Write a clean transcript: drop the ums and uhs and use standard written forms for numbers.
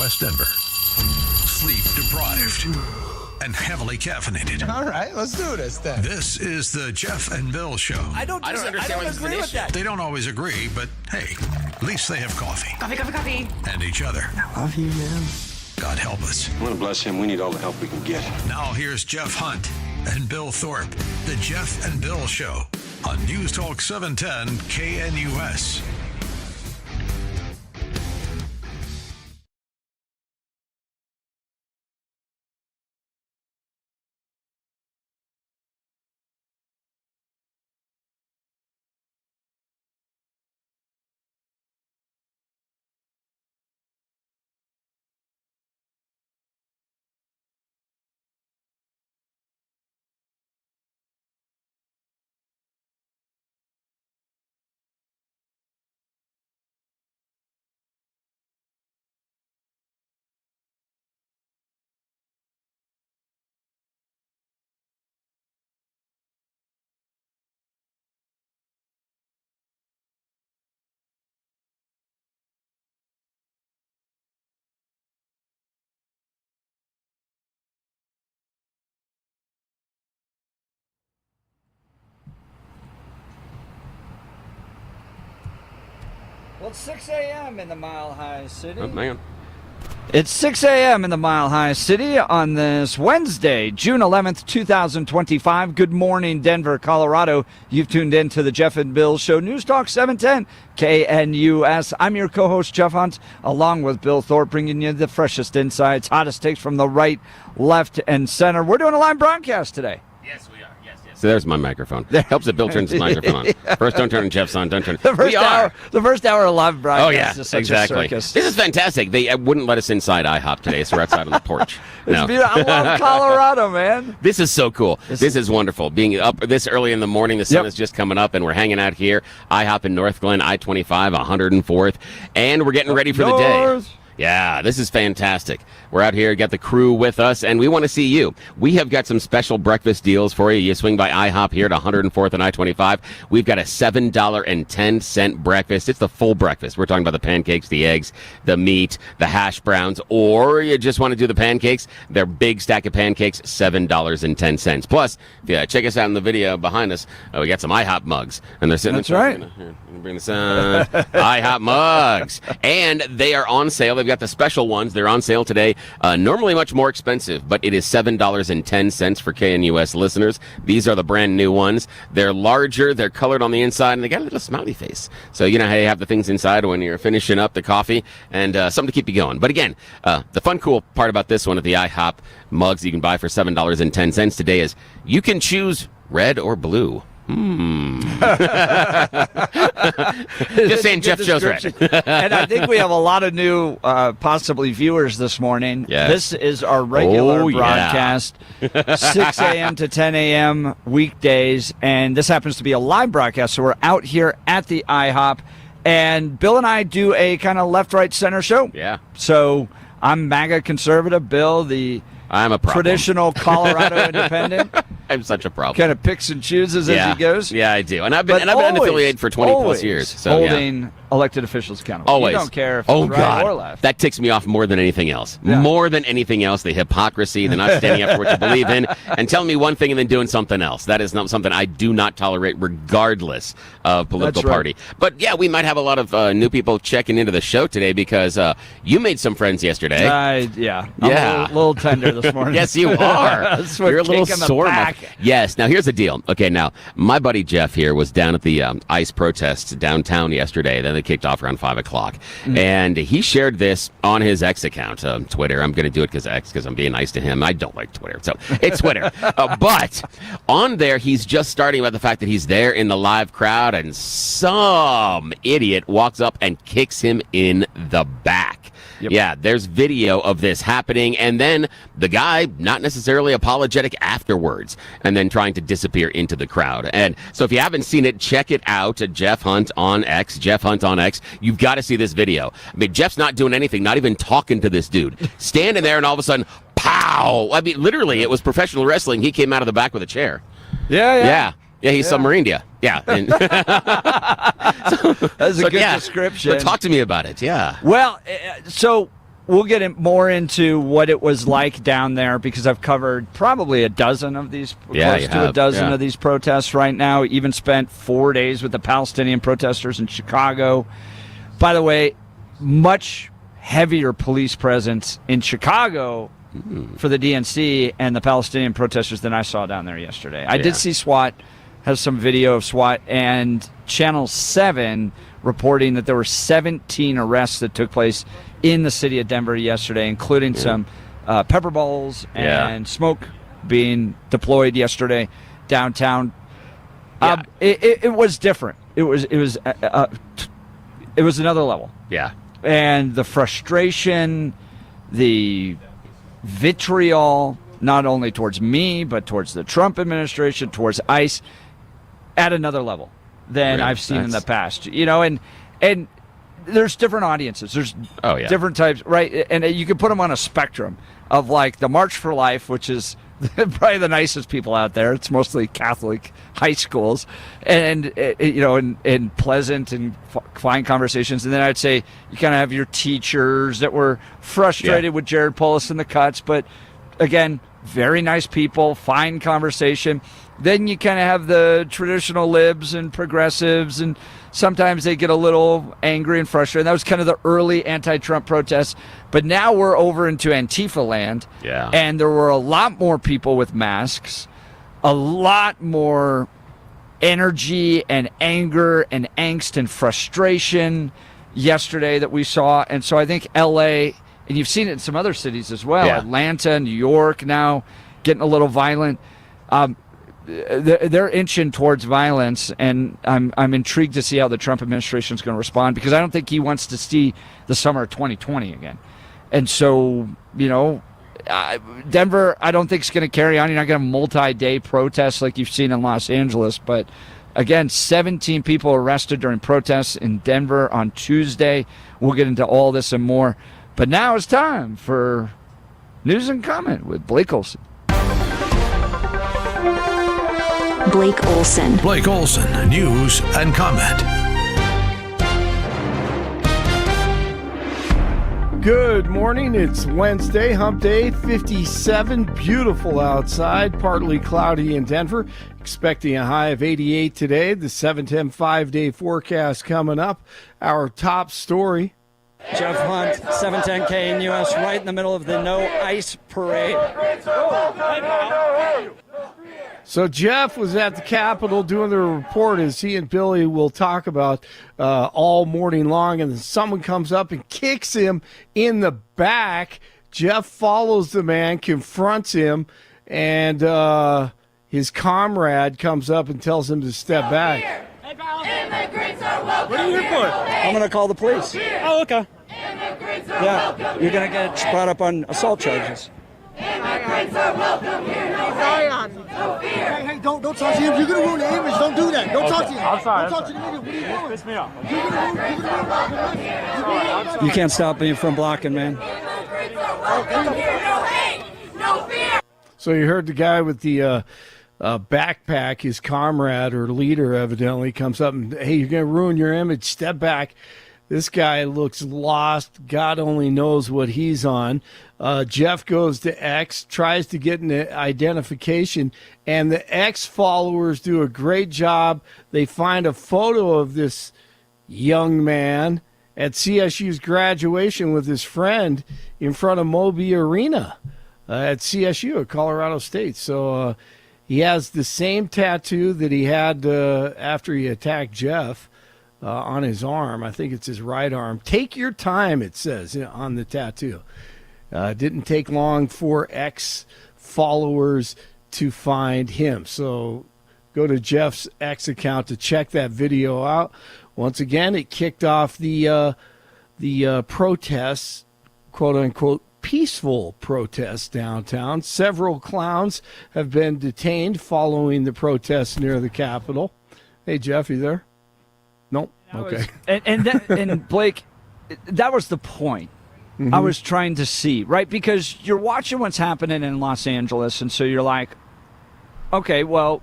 West Denver. Sleep deprived and heavily caffeinated. All right, let's do this then. This is the Jeff and Bill Show. I don't understand why this is an issue. They don't always agree, but hey, at least they have coffee. Coffee. And each other. I love you, man. God help us. I want to bless him. We need all the help we can get. Now here's Jeff Hunt and Bill Thorpe. The Jeff and Bill Show on News Talk 710 KNUS. Well, it's 6 a.m. in the Mile High City. Oh, man. It's 6 a.m. in the Mile High City on this Wednesday, June 11th, 2025. Good morning, Denver, Colorado. You've tuned in to the Jeff and Bill Show, News Talk 710 KNUS. I'm your co-host, Jeff Hunt, along with Bill Thorpe, bringing you the freshest insights, hottest takes from the right, left, and center. We're doing a live broadcast today. Yes, we are. Yes. So there's my microphone. Helps that Bill turns his microphone on. First, don't turn Jeff's on. Don't turn. The first hour of live broadcast. Oh yeah, is such exactly. a circus. This is fantastic. They wouldn't let us inside IHOP today, so we're outside on the porch. It's beautiful. I love Colorado, man. This is so cool. This is wonderful. Being up this early in the morning, the sun is just coming up, and we're hanging out here. IHOP in North Glen, I-25, 104th, and we're getting ready for the day. Yeah, this is fantastic. We're out here, got the crew with us, and we want to see you. We have got some special breakfast deals for you. You swing by IHOP here at 104th and I-25. We've got a $7.10 breakfast. It's the full breakfast. We're talking about the pancakes, the eggs, the meat, the hash browns, or you just want to do the pancakes. They're big stack of pancakes, $7.10. Plus, if you check us out in the video behind us, we got some IHOP mugs, and they're sitting. That's right. Here, bring this on. IHOP mugs, and they are on sale. They've got the special ones. They're on sale today. Normally much more expensive, but it is $7.10 for KNUS listeners. These are the brand new ones. They're larger. They're colored on the inside, and they got a little smiley face. So you know how you have the things inside when you're finishing up the coffee, and something to keep you going. But again, the fun, cool part about this one at the IHOP mugs you can buy for $7.10 today is you can choose red or blue. Just saying, Jeff shows right. And I think we have a lot of new, possibly viewers this morning. Yes. This is our regular broadcast, 6 a.m. to 10 a.m. weekdays, and this happens to be a live broadcast, so we're out here at the IHOP, and Bill and I do a kind of left, right, center show. Yeah. So I'm MAGA conservative, Bill, I'm a problem. Traditional Colorado independent. I'm such a problem. Kind of picks and chooses as he goes. Yeah, I do. And I've been unaffiliated for 20 plus years. So holding elected officials accountable. Always. You don't care if it's right or left. That ticks me off more than anything else. Yeah. More than anything else, the hypocrisy, the not standing up for what you believe in, and telling me one thing and then doing something else. That is not something I do not tolerate, regardless of political party. But yeah, we might have a lot of new people checking into the show today because you made some friends yesterday. I'm a little tender this morning. Yes, you are. You're a little sore. Yes. Now here's the deal. Okay, now my buddy Jeff here was down at the ICE protests downtown yesterday. Then they kicked off around 5 o'clock, and he shared this on his X account, Twitter. I'm going to do it because I'm being nice to him. I don't like Twitter, so it's Twitter. But on there, he's just starting about the fact that he's there in the live crowd, and some idiot walks up and kicks him in the back. Yep. Yeah, there's video of this happening, and then the guy not necessarily apologetic afterwards, and then trying to disappear into the crowd. And so if you haven't seen it, check it out at Jeff Hunt on X. Jeff Hunt on X. You've got to see this video. I mean, Jeff's not doing anything, not even talking to this dude. Standing there, and all of a sudden, pow! I mean, literally, it was professional wrestling. He came out of the back with a chair. Yeah, he submarined you. Yeah. And that's a good description. But talk to me about it. Yeah. Well, so we'll get more into what it was like down there because I've covered probably a dozen of these, close to a dozen of these protests right now. Even spent 4 days with the Palestinian protesters in Chicago. By the way, much heavier police presence in Chicago for the DNC and the Palestinian protesters than I saw down there yesterday. I did see SWAT, has some video of SWAT, and Channel 7 reporting that there were 17 arrests that took place in the city of Denver yesterday, including some pepper balls and smoke being deployed yesterday downtown. It was different. It was another level. Yeah. And the frustration, the vitriol, not only towards me, but towards the Trump administration, towards ICE, at another level than I've seen in the past. And there's different audiences. There's different types, right? And you can put them on a spectrum of like the March for Life, which is probably the nicest people out there. It's mostly Catholic high schools, and pleasant and fine conversations. And then I'd say you kind of have your teachers that were frustrated with Jared Polis and the cuts, but again, very nice people, fine conversation. Then you kind of have the traditional libs and progressives, and sometimes they get a little angry and frustrated. That was kind of the early anti-Trump protests. But now we're over into Antifa land, and there were a lot more people with masks, a lot more energy and anger and angst and frustration yesterday that we saw. And so I think L.A., and you've seen it in some other cities as well, Atlanta, New York now getting a little violent. They're inching towards violence, and I'm intrigued to see how the Trump administration is going to respond, because I don't think he wants to see the summer of 2020 again. And so, Denver, I don't think is going to carry on. You're not going to have multi-day protests like you've seen in Los Angeles. But again, 17 people arrested during protests in Denver on Tuesday. We'll get into all this and more. But now it's time for News and Comment with Blake Olson. Blake Olson. Blake Olson, News and Comment. Good morning. It's Wednesday, hump day, 57. Beautiful outside, partly cloudy in Denver. Expecting a high of 88 today. The 7-10 5-day forecast coming up. Our top story. Jeff Hunt, 710 KNUS, right in the middle of the No Ice Parade. So Jeff was at the Capitol doing the report, as he and Billy will talk about all morning long, and then someone comes up and kicks him in the back. Jeff follows the man, confronts him, and his comrade comes up and tells him to step back. Immigrants are welcome. What are you here for? I'm going to call the police. Oh, okay. You're going to get brought up on assault charges. Immigrants are welcome here. No fear. Hey, don't talk to him. You're going to ruin the image. Don't do that. Don't talk to him. I'm sorry. Don't talk to the media. What are you doing? Piss me off. You can't stop me from blocking, man. Immigrants are welcome here. No hate. No fear. So you heard the guy with the backpack, his comrade or leader evidently, comes up and, hey, you're going to ruin your image. Step back. This guy looks lost. God only knows what he's on. Jeff goes to X, tries to get an identification, and the X followers do a great job. They find a photo of this young man at CSU's graduation with his friend in front of Moby Arena at CSU at Colorado State. So he has the same tattoo that he had after he attacked Jeff. On his arm. I think it's his right arm. Take your time, it says on the tattoo. Didn't take long for X followers to find him. So go to Jeff's X account to check that video out. Once again, it kicked off the protests, quote unquote, peaceful protests downtown. Several clowns have been detained following the protests near the Capitol. Hey, Jeff, you there? Nope. Okay. And Blake, that was the point I was trying to see, right? Because you're watching what's happening in Los Angeles, and so you're like, okay, well,